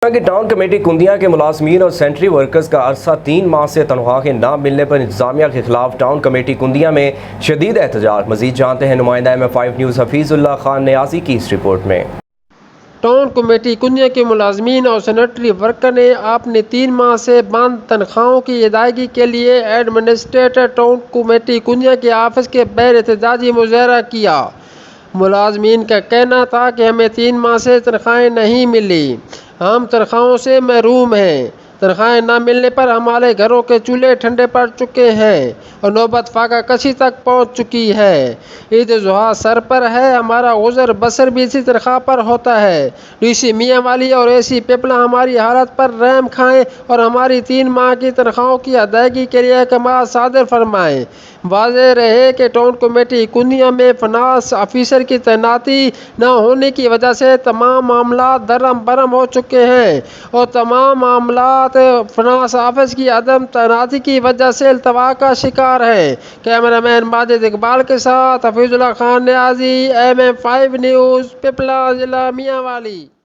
کہ town committee کندیاں کے ملازمین اور سینٹری ورکرز کا عرصہ 3 ماہ سے تنخواہیں نہ ملنے پر انتظامیہ کے خلاف ٹاؤن کمیٹی کندیاں میں شدید احتجاج۔ مزید جانتے ہیں نمائندہ M5 نیوز حفیظ اللہ خان نیازی کی اس رپورٹ میں۔ ٹاؤن کمیٹی کندیاں کے ملازمین اور سینٹری ورکر نے اپنی 3 ماہ سے بند تنخواہوں کی ادائیگی کے لیے ایڈمنسٹریٹر ٹاؤن کمیٹی کندیاں کے آفس کے باہر احتجاجی مظاہرہ کیا۔ ملازمین کا کہنا تھا کہ ہمیں 3 ماہ سے تنخواہیں نہیں ملی، ہم تنخواہوں سے محروم ہیں۔ تنخواہیں نہ ملنے پر ہمارے گھروں کے چولہے ٹھنڈے پڑ چکے ہیں اور نوبت فاقہ کشی تک پہنچ چکی ہے۔ عید الاضحیٰ سر پر ہے، ہمارا گزر بسر بھی اسی تنخواہ پر ہوتا ہے۔ DC میاں والی اور AC پپلاں ہماری حالت پر رحم کھائیں اور ہماری 3 ماہ کی تنخواہوں کی ادائیگی کے لیے احکامات صادر فرمائیں۔ واضح رہے کہ ٹاؤن کمیٹی کندیاں میں فنانس آفیسر کی تعیناتی نہ ہونے کی وجہ سے تمام معاملات درہم برہم ہو چکے ہیں اور تمام معاملات فنانس آفس کی عدم تعیناتی کی وجہ سے التوا کا شکار ہیں۔ کیمرہ مین ماجد اقبال کے ساتھ حفیظ اللہ خان نیازی، M5 نیوز، پپلاں، ضلع میاں والی۔